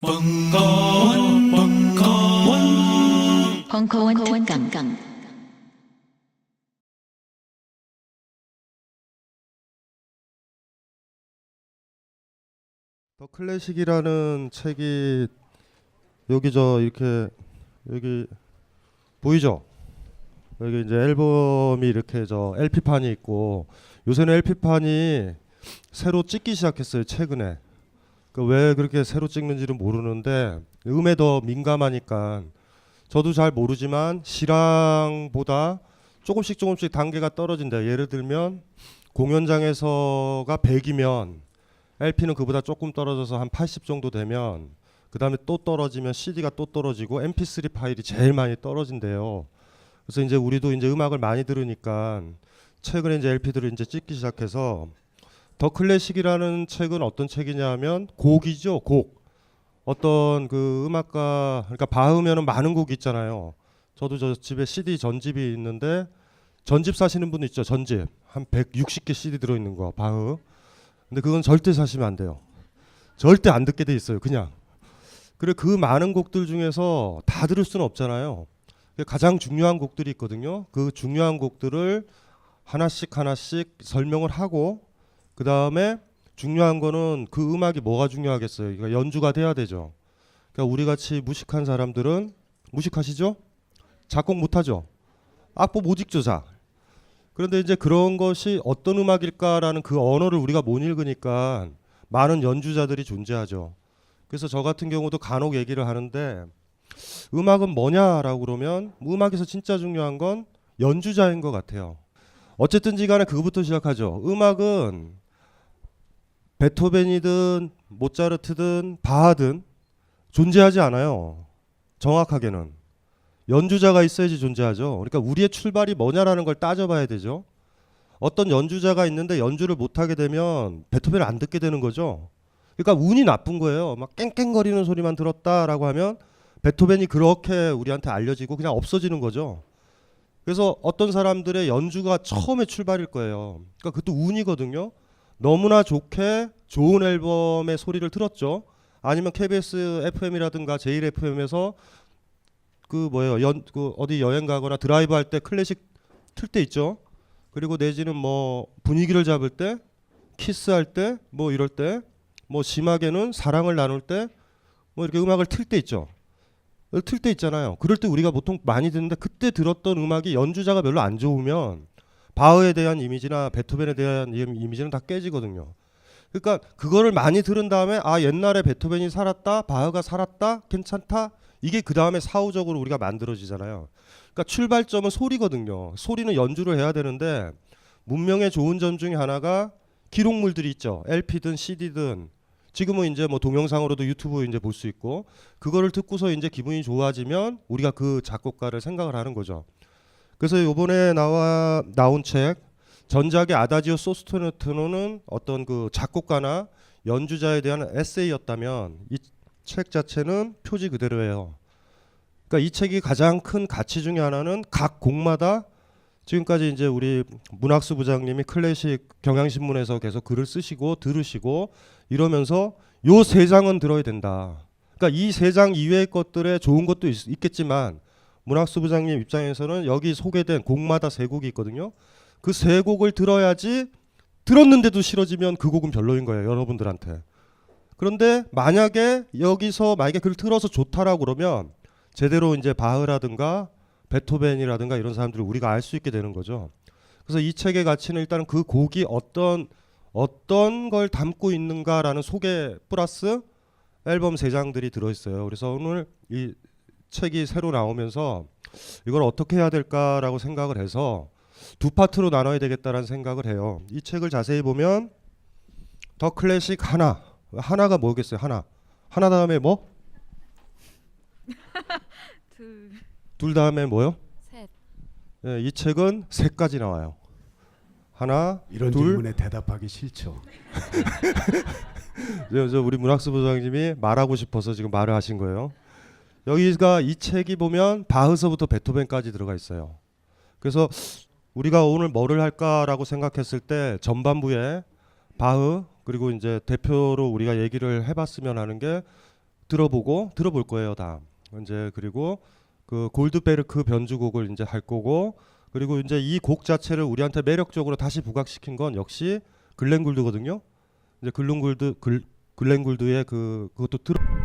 벙커원 특강. 더 클래식이라는 책이 이렇게 여기 보이죠? 여기 이제 앨범이 이렇게 LP판이 있고, 요새는 LP판이 새로 찍기 시작했어요, 최근에. 왜 그렇게 새로 찍는지는 모르는데 음에 더 민감하니까, 저도 잘 모르지만 실황보다 조금씩 단계가 떨어진다. 예를 들면 공연장에서가 100이면 LP는 그보다 조금 떨어져서 한 80 정도 되면, 그 다음에 또 떨어지면 CD가 또 떨어지고 MP3 파일이 제일 많이 떨어진대요. 그래서 이제 우리도 이제 음악을 많이 들으니까 최근에 이제 LP들을 이제 찍기 시작해서, 더 클래식이라는 책은 어떤 책이냐면 곡이죠, 곡. 어떤 그 음악가, 그러니까 바흐면은 많은 곡이 있잖아요. 저도 저 집에 CD 전집이 있는데, 전집 사시는 분 있죠, 전집. 한 160개 CD 들어있는 거, 바흐. 근데 그건 절대 사시면 안 돼요. 절대 안 듣게 돼 있어요, 그냥. 그래, 그 많은 곡들 중에서 다 들을 수는 없잖아요. 가장 중요한 곡들이 있거든요. 그 중요한 곡들을 하나씩 설명을 하고, 그 다음에 중요한 거는 그 음악이 뭐가 중요하겠어요. 그러니까 연주가 돼야 되죠. 그러니까 우리 같이 무식한 사람들은, 무식하시죠? 작곡 못하죠. 악보 못 읽죠, 잘. 그런데 이제 그런 것이 어떤 음악일까라는 그 언어를 우리가 못 읽으니까 많은 연주자들이 존재하죠. 그래서 저 같은 경우도 간혹 얘기를 하는데, 음악은 뭐냐라고 그러면 음악에서 진짜 중요한 건 연주자인 것 같아요. 어쨌든지 간에 그거부터 시작하죠. 음악은 베토벤이든 모차르트든 바하든 존재하지 않아요. 정확하게는 연주자가 있어야지 존재하죠. 그러니까 우리의 출발이 뭐냐라는 걸 따져봐야 되죠. 어떤 연주자가 있는데 연주를 못하게 되면 베토벤을 안 듣게 되는 거죠. 그러니까 운이 나쁜 거예요. 막 깽깽거리는 소리만 들었다라고 하면 베토벤이 그렇게 우리한테 알려지고 그냥 없어지는 거죠. 그래서 어떤 사람들의 연주가 처음에 출발일 거예요. 그러니까 그것도 운이거든요. 너무나 좋게 좋은 앨범의 소리를 들었죠. 아니면 KBS FM이라든가 제일 FM에서 그 어디 여행 가거나 드라이브 할 때 클래식 틀 때 있죠. 그리고 내지는 뭐 분위기를 잡을 때, 키스할 때, 뭐 이럴 때, 뭐 심하게는 사랑을 나눌 때, 뭐 이렇게 음악을 틀 때 있죠. 틀 때 있잖아요. 그럴 때 우리가 보통 많이 듣는데, 그때 들었던 음악이 연주자가 별로 안 좋으면 바흐에 대한 이미지나 베토벤에 대한 이미지는 다 깨지거든요. 그러니까 그거를 많이 들은 다음에, 아, 옛날에 베토벤이 살았다, 바흐가 살았다, 괜찮다, 이게 그 다음에 사후적으로 우리가 만들어지잖아요. 그러니까 출발점은 소리거든요. 소리는 연주를 해야 되는데, 문명의 좋은 점 중에 하나가 기록물들이 있죠. LP든 CD든. 지금은 이제 뭐 동영상으로도 유튜브 이제 볼 수 있고, 그거를 듣고서 이제 기분이 좋아지면 우리가 그 작곡가를 생각을 하는 거죠. 그래서 이번에 나온 책, 전작의 아다지오 소스토네토는 어떤 그 작곡가나 연주자에 대한 에세이였다면, 이 책 자체는 표지 그대로예요. 그러니까 이 책이 가장 큰 가치 중에 하나는 각 곡마다, 지금까지 이제 우리 문학수 부장님이 클래식 경향신문에서 계속 글을 쓰시고 들으시고 이러면서 요 세 장은 들어야 된다. 그러니까 이 세 장 이외의 것들에 좋은 것도 있겠지만, 문학수 부장님 입장에서는 여기 소개된 곡마다 세 곡이 있거든요. 그 세 곡을 들어야지, 들었는데도 싫어지면 그 곡은 별로인 거예요, 여러분들한테. 그런데 만약에 그걸 틀어서 좋다라고 그러면 제대로 이제 바흐라든가 베토벤이라든가 이런 사람들을 우리가 알 수 있게 되는 거죠. 그래서 이 책의 가치는 일단은 그 곡이 어떤 걸 담고 있는가라는 소개 플러스 앨범 세 장들이 들어있어요. 그래서 오늘 이 책이 새로 나오면서 이걸 어떻게 해야 될까라고 생각을 해서 두 파트로 나눠야 되겠다라는 생각을 해요. 이 책을 자세히 보면 더 클래식 하나가 뭐겠어요? 하나 다음에 뭐? 둘 다음에 뭐요? 셋. 예, 이 책은 셋까지 나와요. 하나, 이런 둘. 질문에 대답하기 싫죠. 우리 문학수 부장님이 말하고 싶어서 지금 말을 하신 거예요. 여기가 이 책이 보면 바흐서부터 베토벤까지 들어가 있어요. 그래서 우리가 오늘 뭐를 할까라고 생각했을 때 전반부에 바흐, 그리고 이제 대표로 우리가 얘기를 해봤으면 하는 게 들어볼 거예요 다. 이제 그리고 그 골드베르크 변주곡을 이제 할 거고, 그리고 이제 이 곡 자체를 우리한테 매력적으로 다시 부각시킨 건 역시 글렌 굴드거든요. 이제 글렌 굴드의 그것도 들어.